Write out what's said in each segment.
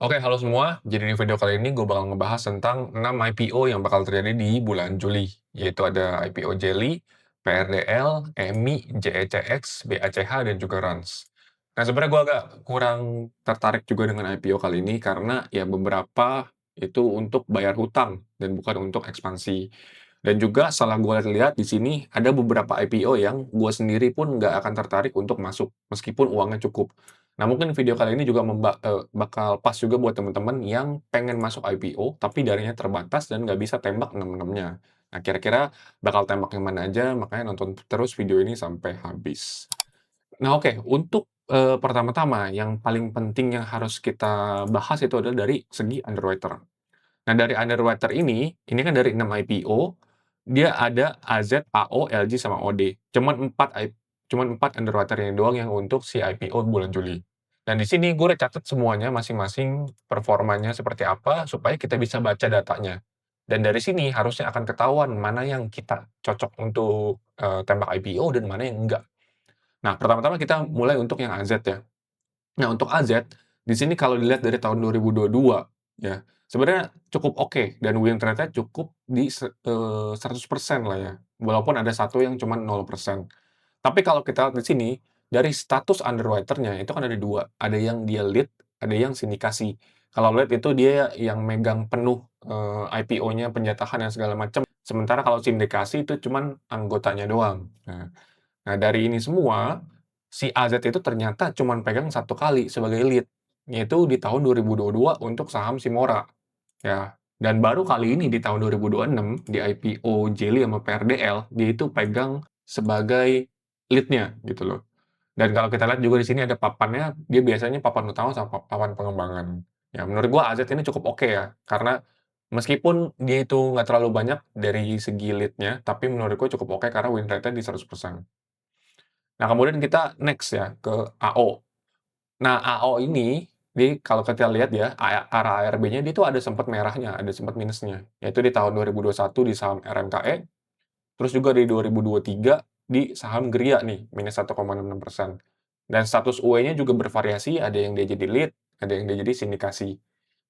Oke, halo semua. Jadi di video kali ini gue bakal ngebahas tentang 6 IPO yang bakal terjadi di bulan Juli, yaitu ada IPO Jelly, PRDL, EMI, JECX, BACH, dan juga Rans. Nah, sebenarnya gue agak kurang tertarik juga dengan IPO kali ini karena ya beberapa itu untuk bayar hutang dan bukan untuk ekspansi. Dan juga setelah gue lihat-lihat di sini ada beberapa IPO yang gue sendiri pun nggak akan tertarik untuk masuk meskipun uangnya cukup. Nah, mungkin video kali ini juga bakal pas juga buat teman-teman yang pengen masuk IPO, tapi dananya terbatas dan nggak bisa tembak 6-6-nya. Nah, kira-kira bakal tembak yang mana aja, makanya nonton terus video ini sampai habis. Nah, oke, untuk, pertama-tama yang paling penting yang harus kita bahas itu adalah dari segi underwriter. Nah, dari underwriter ini kan dari 6 IPO, dia ada AZ, AO, LG, sama OD. Cuman 4 underwriter ini doang yang untuk si IPO bulan Juli. Dan di sini gue udah catat semuanya masing-masing performanya seperti apa, supaya kita bisa baca datanya. Dan dari sini harusnya akan ketahuan mana yang kita cocok untuk, tembak IPO dan mana yang enggak. Nah, pertama-tama kita mulai untuk yang AZ ya. Nah, untuk AZ, di sini kalau dilihat dari tahun 2022, ya, sebenarnya cukup oke dan win rate-nya cukup di 100% lah ya, walaupun ada satu yang cuma 0%. Tapi kalau kita lihat di sini, dari status underwriter-nya itu kan ada 2, ada yang dia lead, ada yang sindikasi. Kalau lead itu dia yang megang penuh, IPO-nya, penjatahan dan segala macam, sementara kalau sindikasi itu cuman anggotanya doang. Nah, dari ini semua, si AZ itu ternyata cuman pegang satu kali sebagai lead, yaitu di tahun 2022 untuk saham Simora, ya. Dan baru kali ini di tahun 2026 di IPO Jelly sama PRDL, dia itu pegang sebagai lead-nya gitu loh. Dan kalau kita lihat juga di sini ada papannya, dia biasanya papan utama sama papan pengembangan. Ya menurut gua AZ ini cukup oke ya, karena meskipun dia itu nggak terlalu banyak dari segi lead-nya, tapi menurut gua cukup oke karena win rate-nya di 100%. Nah, kemudian kita next ya ke AO. Nah, AO ini, kalau kita lihat ya, arah ARB-nya dia tuh ada sempat merahnya, ada sempat minusnya. Yaitu di tahun 2021 di saham RMKE, terus juga di 2023 di saham Geria nih, minus 1,66%. Dan status UE-nya juga bervariasi, ada yang dia jadi lead, ada yang dia jadi sindikasi.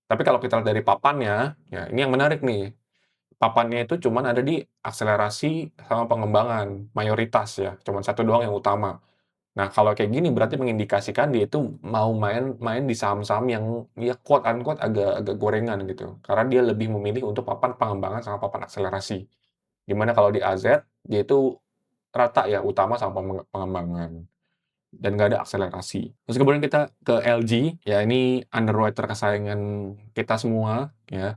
Tapi kalau kita lihat dari papannya, ya ini yang menarik nih. Papannya itu cuman ada di akselerasi sama pengembangan, mayoritas ya, cuman satu doang yang utama. Nah, kalau kayak gini berarti mengindikasikan dia itu mau main main di saham-saham yang ya quote unquote agak agak gorengan gitu. Karena dia lebih memilih untuk papan pengembangan sama papan akselerasi. Di mana kalau di AZ, dia itu rata ya utama sama pengembangan dan nggak ada akselerasi. Terus kemudian kita ke LG, ya ini underwriter kesayangan kita semua ya.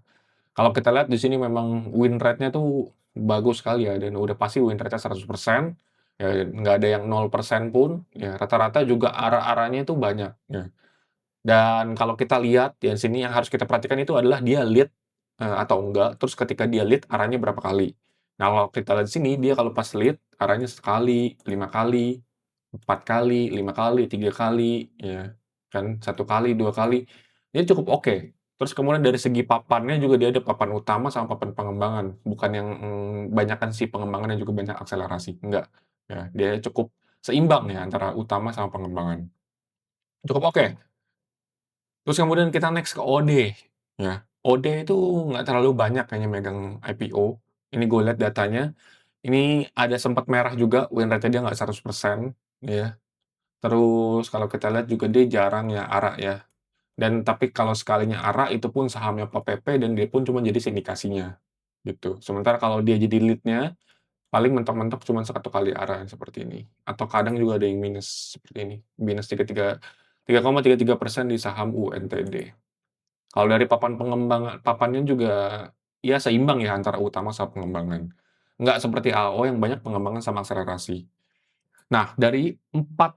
Kalau kita lihat di sini memang win rate-nya tuh bagus sekali ya, dan udah pasti win rate-nya 100%, ya nggak ada yang 0% pun, ya rata-rata juga arah-arahnya itu banyak, ya. Dan kalau kita lihat di sini yang harus kita perhatikan itu adalah dia lead, atau enggak, terus ketika dia lead arahnya berapa kali. Nah, kalau kita lihat di sini, dia kalau pas lead arahnya sekali, 5 kali, 4 kali, 5 kali, 3 kali, ya kan, 1 kali, 2 kali, ini cukup oke. Terus kemudian dari segi papannya juga dia ada papan utama sama papan pengembangan, bukan yang, banyakan si pengembangan dan juga banyak akselerasi, enggak. Ya, dia cukup seimbang ya antara utama sama pengembangan. Cukup oke. Terus kemudian kita next ke OD, ya. OD itu nggak terlalu banyak kayaknya megang IPO, ini gue lihat datanya, ini ada sempat merah juga, win rate-nya dia nggak 100%, ya. Terus kalau kita lihat juga dia jarang ya ARA ya, dan tapi kalau sekalinya ARA itu pun sahamnya POPP dan dia pun cuma jadi sindikasinya, gitu. Sementara kalau dia jadi lead-nya, paling mentok-mentok cuma 1 kali ARA seperti ini, atau kadang juga ada yang minus seperti ini, minus 3,33% di saham UNTD. Kalau dari papannya juga, ya seimbang ya antara utama sama pengembangan. Nggak seperti AO yang banyak pengembangan sama akselerasi. Nah, dari 4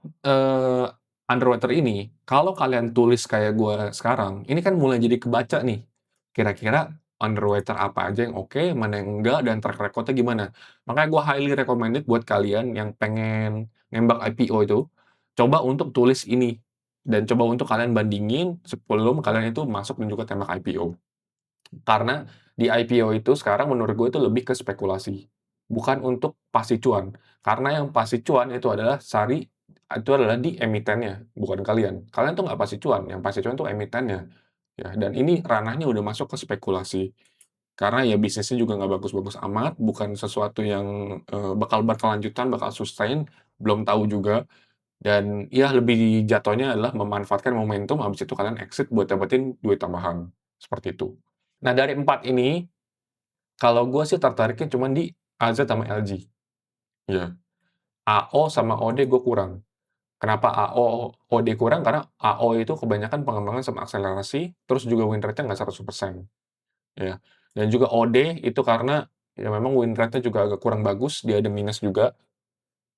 underwriter ini, kalau kalian tulis kayak gua sekarang, ini kan mulai jadi kebaca nih, kira-kira underwriter apa aja yang oke, mana yang enggak, dan track record-nya gimana. Makanya gua highly recommended buat kalian yang pengen nembak IPO itu, coba untuk tulis ini, dan coba untuk kalian bandingin sebelum kalian itu masuk dan juga tembak IPO. Karena di IPO itu sekarang menurut gue itu lebih ke spekulasi, bukan untuk pasti cuan. Karena yang pasti cuan itu adalah di emitennya, bukan kalian. Kalian tuh nggak pasti cuan, yang pasti cuan tuh emitennya. ya, dan ini ranahnya udah masuk ke spekulasi. Karena ya bisnisnya juga nggak bagus-bagus amat, bukan sesuatu yang, bakal berkelanjutan, bakal sustain, belum tahu juga, dan ya lebih jatuhnya adalah memanfaatkan momentum, habis itu kalian exit buat dapetin duit tambahan, seperti itu. Nah, dari 4 ini, kalau gue sih tertariknya cuman di AZ sama LG, ya. AO sama OD gue kurang. Kenapa AO, OD kurang? Karena AO itu kebanyakan pengembangan sama akselerasi, terus juga win rate-nya nggak 100%, ya. Dan juga OD itu karena, ya memang win rate-nya juga agak kurang bagus, dia ada minus juga,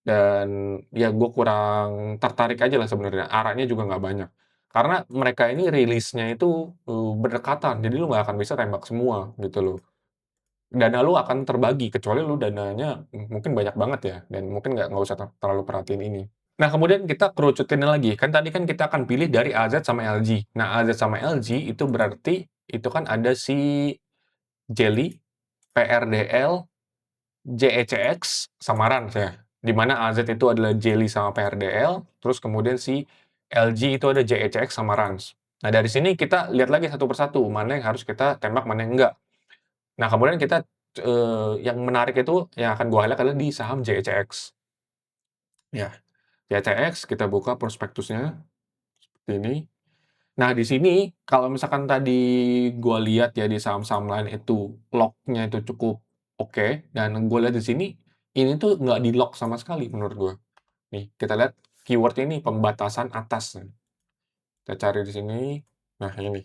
dan ya gue kurang tertarik aja lah sebenarnya, arahnya juga nggak banyak. Karena mereka ini rilisnya itu, berdekatan, jadi lu nggak akan bisa tembak semua, gitu loh. Dana lu akan terbagi, kecuali lu dananya mungkin banyak banget ya, dan mungkin nggak usah terlalu perhatiin ini. Nah, kemudian kita kerucutin lagi, kan tadi kan kita akan pilih dari AZ sama LG. Nah, AZ sama LG itu berarti itu kan ada si Jelly, PRDL, JECX, sama Rans ya. Di mana AZ itu adalah Jelly sama PRDL, terus kemudian si LG itu ada JECX sama Rans. Nah, dari sini kita lihat lagi satu persatu, mana yang harus kita tembak, mana yang enggak. Nah, kemudian kita, yang menarik itu, yang akan gua highlight adalah di saham JECX. Ya, JECX kita buka prospektusnya, seperti ini. Nah, di sini kalau misalkan tadi gua lihat ya di saham-saham lain itu lock-nya itu cukup oke, dan gua lihat di sini, ini tuh nggak di-lock sama sekali menurut gua. Nih, kita lihat keyword-nya ini pembatasan atas nih. Kita cari di sini. Nah, ini.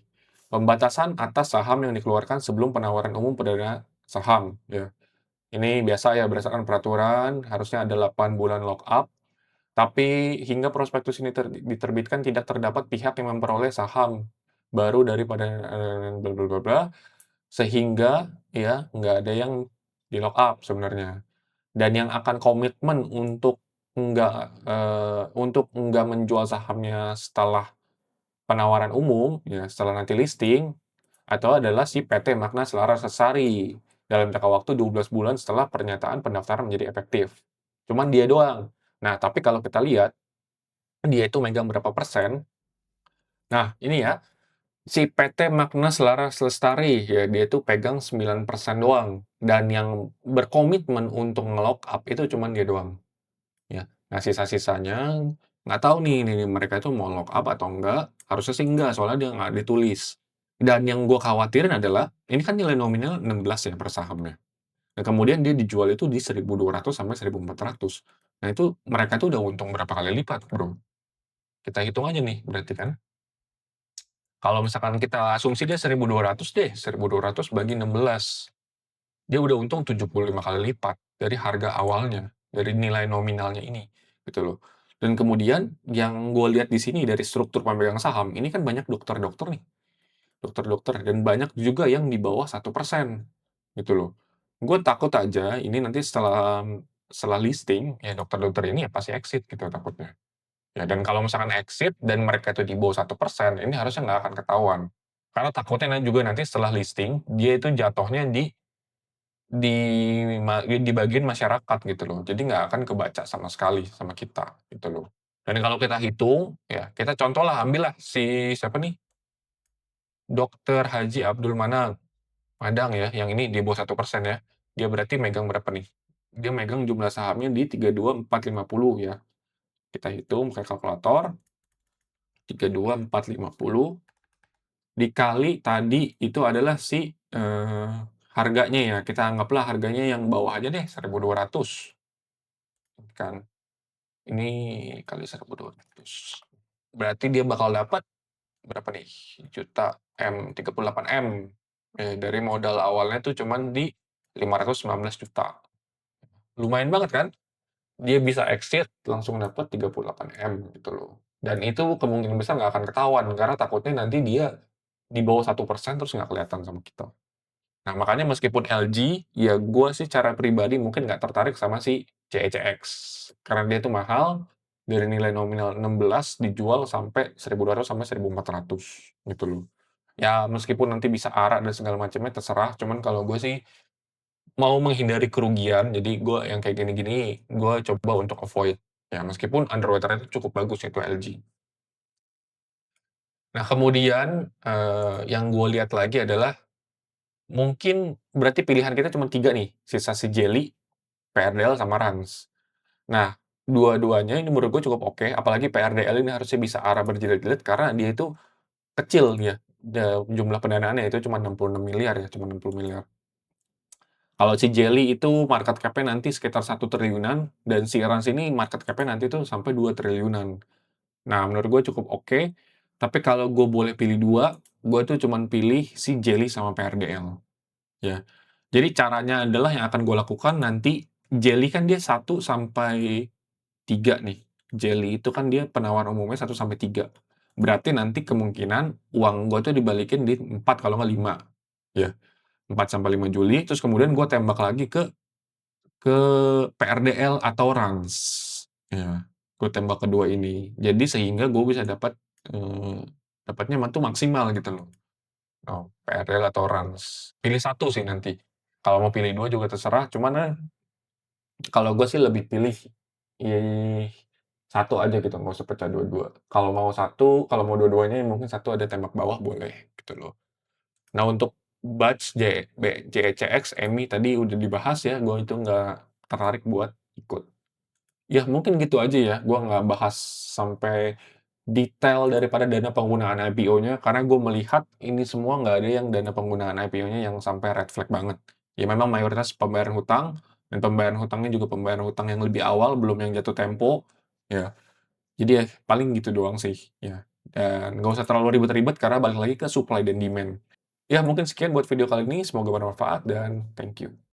Pembatasan atas saham yang dikeluarkan sebelum penawaran umum perdana saham, ya. Ini biasa ya berdasarkan peraturan harusnya ada 8 bulan lock up, tapi hingga prospektus ini diterbitkan tidak terdapat pihak yang memperoleh saham baru daripada bla bla bla bla, sehingga ya nggak ada yang di-lock up sebenarnya. Dan yang akan komitmen untuk nggak menjual sahamnya setelah penawaran umum, ya setelah nanti listing, atau adalah si PT Magna Selaras Lestari dalam jangka waktu 12 bulan setelah pernyataan pendaftaran menjadi efektif. Cuman dia doang. Nah, tapi kalau kita lihat, dia itu megang berapa persen. Nah, ini ya, si PT Magna Selaras Lestari, ya dia itu pegang 9% doang. Dan yang berkomitmen untuk nge-lock up itu cuman dia doang. Ya. Nah, sisa-sisanya nggak tahu nih mereka itu mau lock up atau enggak. Harusnya sih enggak, soalnya dia nggak ditulis. Dan yang gue khawatirin adalah, ini kan nilai nominal 16 ya per sahamnya. Nah, kemudian dia dijual itu di 1.200 sampai 1.400. Nah, itu mereka tuh udah untung berapa kali lipat, Bro. Kita hitung aja nih, berarti kan. Kalau misalkan kita asumsi dia 1.200 deh, 1.200 bagi 16. Dia udah untung 75 kali lipat dari harga awalnya, dari nilai nominalnya ini, gitu loh. Dan kemudian yang gue lihat di sini dari struktur pemegang saham, ini kan banyak dokter-dokter nih, dokter-dokter dan banyak juga yang di bawah 1%, gitu loh. Gue takut aja ini nanti setelah listing, ya dokter-dokter ini ya pasti exit gitu takutnya. Ya dan kalau misalkan exit dan mereka itu di bawah 1%, ini harusnya nggak akan ketahuan. Karena takutnya juga nanti setelah listing, dia itu jatuhnya di di bagian masyarakat gitu loh. Jadi nggak akan kebaca sama sekali sama kita, gitu loh. Dan kalau kita hitung, ya kita contohlah ambillah si siapa nih, Dokter Haji Abdul Madang ya, yang ini di bawah 1% ya. Dia berarti megang berapa nih? Dia megang jumlah sahamnya di 32.450 ya. Kita hitung pakai kalkulator, 32.450 dikali tadi itu adalah si, harganya ya, kita anggaplah harganya yang bawah aja deh 1.200 kan. Ini kali 1.200. Berarti dia bakal dapat berapa nih? Juta M, 38 M. Dari modal awalnya tuh cuman di 519 juta. Lumayan banget kan? Dia bisa exit langsung dapat 38 M gitu loh. Dan itu kemungkinan besar nggak akan ketahuan karena takutnya nanti dia di bawah 1% terus nggak kelihatan sama kita. Nah, makanya meskipun LG, ya gue sih cara pribadi mungkin nggak tertarik sama si CECX. Karena dia tuh mahal, dari nilai nominal 16 dijual sampai 1.200 sampai 1.400 gitu loh. Ya meskipun nanti bisa arah dan segala macamnya terserah, cuman kalau gue sih mau menghindari kerugian, jadi gue yang kayak gini-gini, gue coba untuk avoid. Ya meskipun underwater itu cukup bagus itu LG. Nah kemudian, yang gue lihat lagi adalah mungkin berarti pilihan kita cuma 3 nih, sisa si Jelly, PRDL, sama Rans. Nah, dua-duanya ini menurut gue cukup oke, apalagi PRDL ini harusnya bisa arah berjilid-jilid karena dia itu kecil dia, jumlah pendanaannya itu cuma 66 miliar ya, cuma 60 miliar. Kalau si Jelly itu market cap-nya nanti sekitar 1 triliunan, dan si Rans ini market cap-nya nanti tuh sampai 2 triliunan. Nah, menurut gue cukup oke, tapi kalau gue boleh pilih 2, gue tuh cuman pilih si Jelly sama PRDL, ya. Jadi caranya adalah yang akan gue lakukan nanti, Jelly kan dia 1 sampai 3 nih. Jelly itu kan dia penawar umumnya 1 sampai 3. Berarti nanti kemungkinan uang gue tuh dibalikin di 4 kalau nggak 5, ya. 4 sampai 5 Juli, terus kemudian gue tembak lagi ke PRDL atau Rans, ya. Gue tembak kedua ini. Jadi sehingga gue bisa dapat, eee, dapatnya tuh maksimal gitu loh. Oh, PRDL atau Rans. Pilih satu sih nanti. Kalau mau pilih 2 juga terserah, cuman kalau gue sih lebih pilih, ih, 1 aja gitu, nggak usah pecah dua-dua. Kalau mau dua-duanya mungkin satu ada tembak bawah boleh, gitu loh. Nah untuk batch JECX, EMI tadi udah dibahas ya, gue itu nggak tertarik buat ikut. Ya mungkin gitu aja ya, gua nggak bahas sampai detail daripada dana penggunaan IPO-nya, karena gue melihat ini semua nggak ada yang dana penggunaan IPO-nya yang sampai red flag banget. Ya memang mayoritas pembayaran hutang, dan pembayaran hutangnya juga pembayaran hutang yang lebih awal, belum yang jatuh tempo, ya. Jadi ya paling gitu doang sih, ya. Dan nggak usah terlalu ribet-ribet karena balik lagi ke supply dan demand. Ya mungkin sekian buat video kali ini, semoga bermanfaat dan thank you.